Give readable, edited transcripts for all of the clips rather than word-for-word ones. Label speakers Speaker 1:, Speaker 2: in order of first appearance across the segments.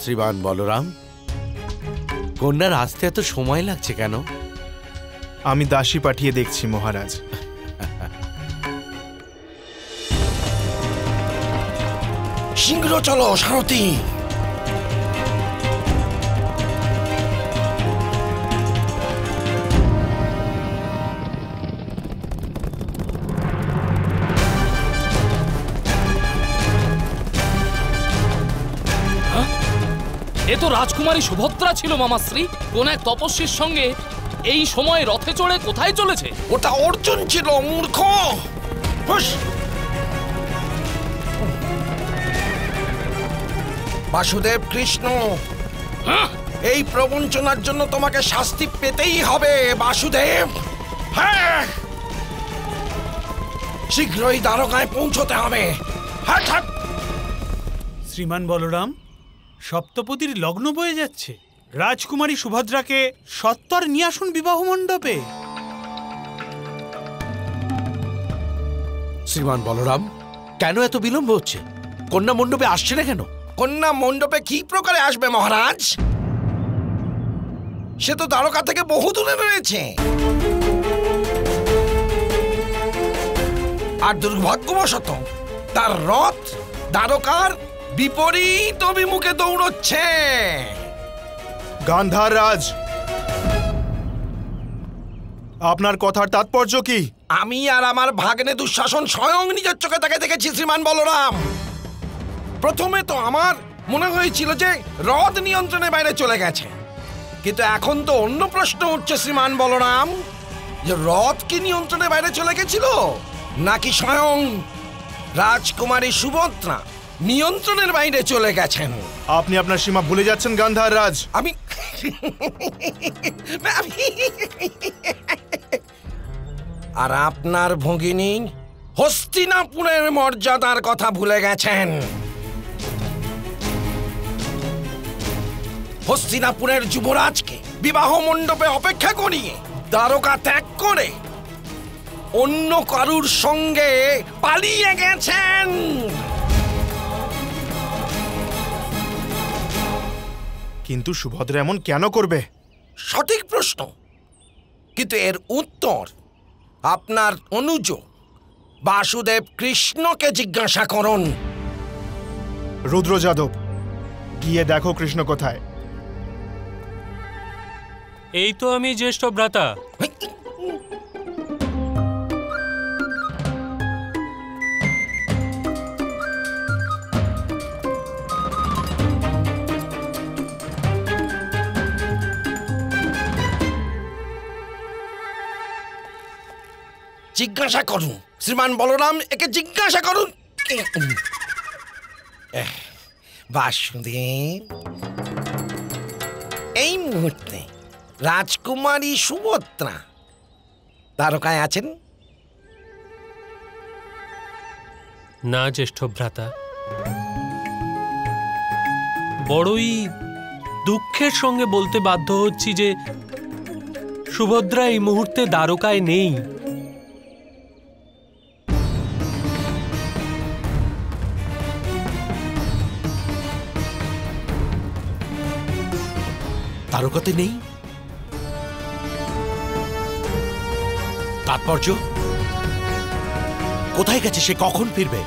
Speaker 1: শ্রীমান বলরাম, কন্যার আসতে এত সময় লাগছে কেন?
Speaker 2: আমি দাসী পাঠিয়ে দেখছি মহারাজ।
Speaker 3: শীঘ্র চলো সারথি।
Speaker 4: এ তো রাজকুমারী সুভদ্রা ছিল মামাশ্রী। কোন এক তপস্বীর সঙ্গে এই সময় রথে চড়ে কোথায় চলেছে?
Speaker 3: ওটা অর্জুন ছিল, মূর্খ। বাসুদেব কৃষ্ণ, এই প্রবঞ্চনার জন্য তোমাকে শাস্তি পেতেই হবে বাসুদেব। হ্যাঁ, শীঘ্রই দ্বারকায় পৌঁছতে হবে।
Speaker 5: শ্রীমান বলরাম, সপ্তপদীর লগ্ন বয়ে যাচ্ছে। রাজকুমারী সুভদ্রাকে সত্বর নিয়ে আসুন বিবাহ মণ্ডপে।
Speaker 1: শ্রীমান বলরাম, কেন এত বিলম্ব হচ্ছে? কন্যা মণ্ডপে আসছে না কেন?
Speaker 3: কন্যা মণ্ডপে কি প্রকারে আসবে মহারাজ? সে তো দ্বারকা থেকে বহু দূরে রয়েছে। আর দুর্ভাগ্যবশত তার রথ দ্বারকার বিপরীত অভিমুখে দৌড়চ্ছে।
Speaker 2: গান্ধার রাজ, আপনার কথার তাৎপর্য কি?
Speaker 3: আমি আর আমার ভাগ্নে দুঃশাসন স্বয়ং নিজের চোখে তাকে দেখেছি শ্রীমান বলরাম। প্রথমে তো আমার মনে হয়েছিল যে রথ নিয়ন্ত্রণের বাইরে চলে গেছে, কিন্তু এখন তো অন্য প্রশ্ন উঠছে শ্রীমান বলরাম, যে রথ কি নিয়ন্ত্রণের বাইরে চলে গেছিল, নাকি স্বয়ং রাজকুমারী সুভদ্রা নিয়ন্ত্রণের বাইরে চলে গেছেন?
Speaker 2: আপনি আপনার সীমা ভুলে যাচ্ছেন গান্ধার রাজ।
Speaker 3: আমি আর আপনার ভগিনী হস্তিনাপুরের মর্যাদার কথা ভুলে গেছেন। হস্তিনাপুরের যুবরাজকে বিবাহ মণ্ডপে অপেক্ষা করিয়ে দ্বারকা ত্যাগ করে অন্য কারুর সঙ্গে পালিয়ে গেছেন।
Speaker 2: কিন্তু সুভদ্রা এমন কেন করবে?
Speaker 3: সঠিক প্রশ্ন, কিন্তু এর উত্তর আপনার অনুজ বাসুদেব কৃষ্ণকে জিজ্ঞাসা করুন।
Speaker 2: রুদ্র যাদব, গিয়ে দেখো কৃষ্ণ কোথায়।
Speaker 6: এই তো আমি জ্যেষ্ঠ ভ্রাতা।
Speaker 3: জিজ্ঞাসা করুন শ্রীমান বলরাম, একে জিজ্ঞাসা করুন। বাসুদেব, এই মুহূর্তে রাজকুমারী সুভদ্রা দ্বারকায় আছেন?
Speaker 6: না জ্যেষ্ঠ ভ্রাতা, বড়ই দুঃখের সঙ্গে বলতে বাধ্য হচ্ছি যে সুভদ্রা এই মুহূর্তে দ্বারকায় নেই।
Speaker 1: দ্বারকাতে নেই? তাৎপর্য কোথায় গেছে? সে কখন ফিরবে?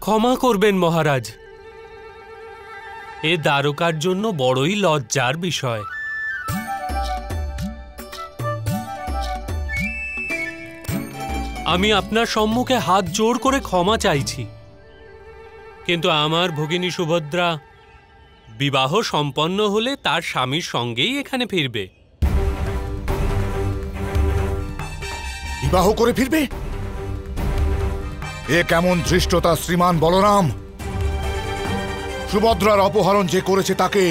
Speaker 6: ক্ষমা করবেন মহারাজ, এ দ্বারকার জন্য বড়ই লজ্জার বিষয়। আমি আপনার সম্মুখে হাত জোড় করে ক্ষমা চাইছি, কিন্তু আমার ভগিনী সুভদ্রা বিবাহ সম্পন্ন হলে তার স্বামীর সঙ্গেই এখানে ফিরবে।
Speaker 7: বিবাহ করে ফিরবে? এ কেমন ধৃষ্টতা শ্রীমান বলরাম! সুভদ্রার অপহরণ যে করেছে তাকে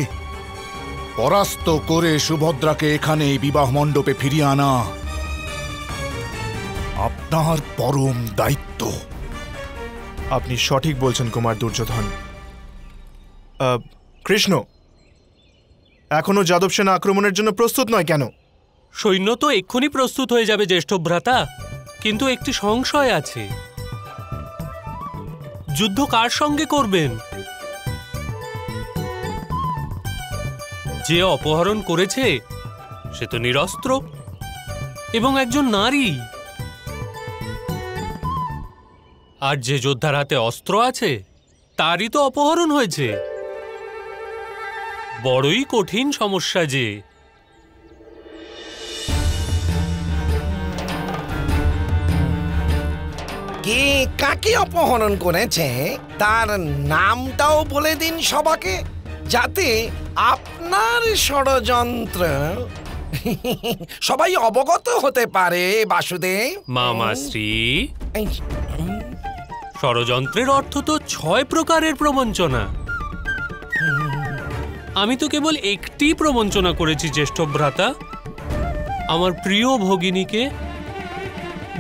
Speaker 7: পরাস্ত করে সুভদ্রাকে এখানে বিবাহ মণ্ডপে ফিরিয়ে আনা আপনার পরম দায়িত্ব।
Speaker 2: আপনি সঠিক বলছেন কুমার দুর্যোধন। কৃষ্ণ, এখনো যাদব সেনা আক্রমণের জন্য প্রস্তুত নয় কেন?
Speaker 6: সৈন্য তো এক্ষুনি প্রস্তুত হয়ে যাবে জ্যেষ্ঠ ভ্রাতা, কিন্তু একটি সংশয় আছে। যুদ্ধ কার সঙ্গে করবেন? যে অপহরণ করেছে সে তো নিরস্ত্র এবং একজন নারী। আর যে যোদ্ধার হাতে অস্ত্র আছে তারই তো অপহরণ হয়েছে। বড়ই কঠিন সমস্যা যে।
Speaker 3: কে কাকে অপহরণ করেছে তার নামটাও বলে দিন সবাকে, যাতে আপনার ষড়যন্ত্র সবাই অবগত হতে পারে। বাসুদেব
Speaker 6: মামাশ্রী, ষড়যন্ত্রের অর্থ তো 6 প্রকারের প্রবঞ্চনা। আমি তো কেবল একটি প্রবঞ্চনা করেছি জ্যেষ্ঠ ভ্রাতা। আমার প্রিয় ভগিনীকে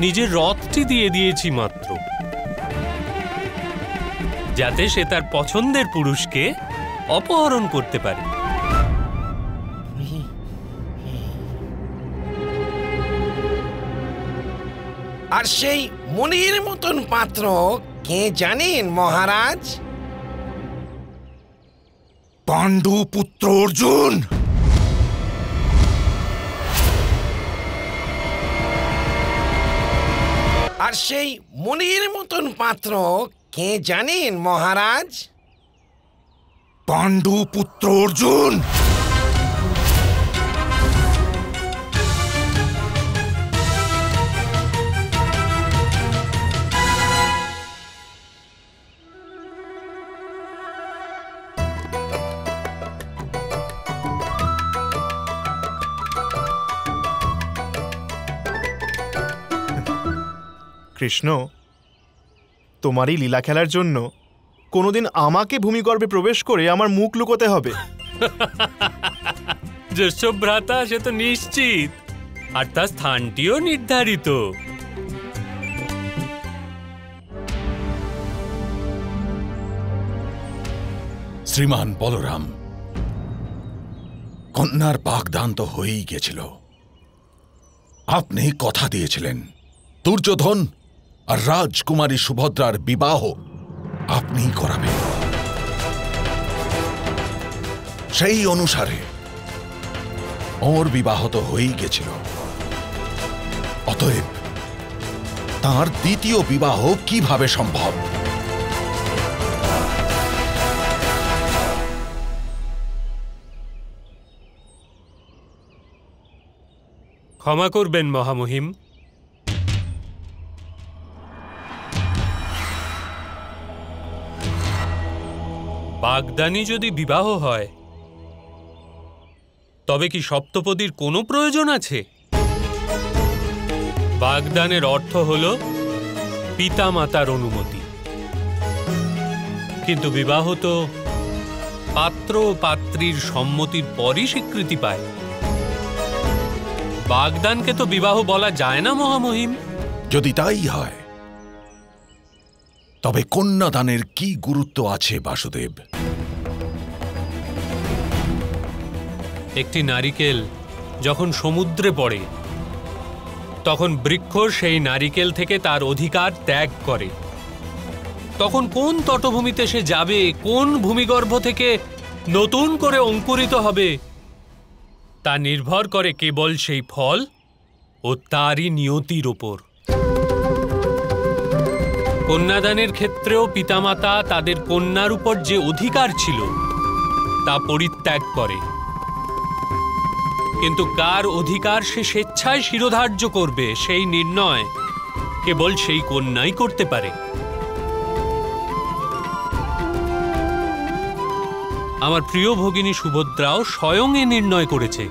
Speaker 6: নিজের রথটি দিয়ে দিয়েছি মাত্র, যাতে সে তার পছন্দের পুরুষকে অপহরণ করতে পারে।
Speaker 3: আর সেই মনির মতন পাত্র কে জানেন মহারাজ?
Speaker 7: পাণ্ডু পুত্র অর্জুন।
Speaker 3: আর সেই মনির মতন পাত্র কে জানেন মহারাজ?
Speaker 7: পাণ্ডু পুত্র অর্জুন।
Speaker 2: কৃষ্ণ, তোমারই লীলা খেলার জন্য কোনোদিন আমাকে ভূমিগর্ভে প্রবেশ করে আমার মুখ লুকোতে হবে?
Speaker 6: জ্যেষ্ঠ ভ্রাতা, সে তো নিশ্চিত, আর তার স্থানটিও নির্ধারিত।
Speaker 7: শ্রীমান বলরাম, কন্যার বাগদান তো হয়েই গেছিল। আপনি কথা দিয়েছিলেন দুর্যোধন আর রাজকুমারী সুভদ্রার বিবাহ আপনিই করাবেন। সেই অনুসারে ওর বিবাহ তো হয়েই গেছিল। অতএব তার দ্বিতীয় বিবাহ কিভাবে সম্ভব?
Speaker 6: ক্ষমা করবেন মহামহিম। বাগদানি যদি বিবাহ হয় তবে কি সপ্তপদীর কোনো প্রয়োজন আছে? বাগদানের অর্থ হল পিতামাতার অনুমতি, কিন্তু বিবাহ তো পাত্র ও পাত্রীর সম্মতির পরই স্বীকৃতি পায়। বাগদানকে তো বিবাহ বলা যায় না মহামহিম।
Speaker 7: যদি তাই হয় তবে কন্যাদানের কি গুরুত্ব আছে বাসুদেব?
Speaker 6: একটি নারিকেল যখন সমুদ্রে পড়ে তখন বৃক্ষ সেই নারিকেল থেকে তার অধিকার ত্যাগ করে। তখন কোন তটভূমিতে সে যাবে, কোন ভূমিগর্ভ থেকে নতুন করে অঙ্কুরিত হবে, তা নির্ভর করে কেবল সেই ফল ও তারই নিয়তির ওপর। কন্যাদানের ক্ষেত্রেও পিতামাতা তাদের কন্যার উপর যে অধিকার ছিল তা পরিত্যাগ করে, কিন্তু কার অধিকার সে স্বেচ্ছায় শিরোধার্য করবে সেই নির্ণয় কেবল সেই কন্যাই করতে পারে। আমার প্রিয় ভগিনী সুভদ্রাও স্বয়ং এ নির্ণয় করেছে,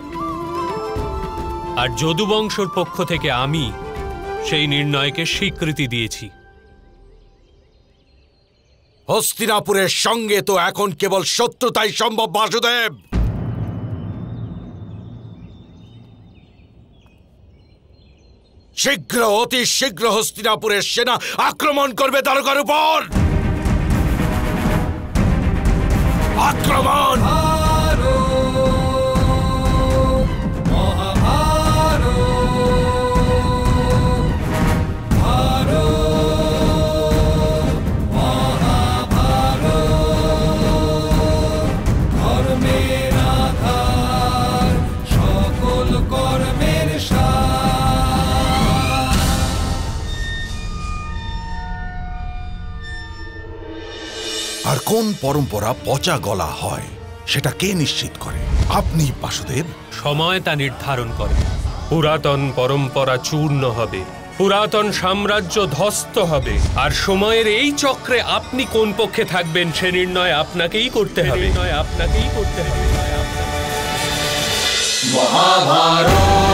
Speaker 6: আর যদুবংশর পক্ষ থেকে আমি সেই নির্ণয়কে স্বীকৃতি দিয়েছি।
Speaker 1: হস্তিনাপুরের সঙ্গে তো এখন কেবল শত্রুতাই সম্ভব বাসুদেব। শীঘ্র, অতি শীঘ্র হস্তিনাপুরের সেনা আক্রমণ করবে দ্বারকার উপর। আক্রমণ!
Speaker 3: কখন পরম্পরা পচা গলা হয় সেটা কে নিশ্চিত করে? আপনি, বাসুদেব।
Speaker 6: সময় তা নির্ধারণ করে। পুরাতন পরম্পরা চূর্ণ হবে, পুরাতন সাম্রাজ্য ধ্বস্ত হবে, আর সময়ের এই চক্রে আপনি কোন পক্ষে থাকবেন সে নির্ণয় আপনাকেই করতে হবে।
Speaker 8: মহাভারত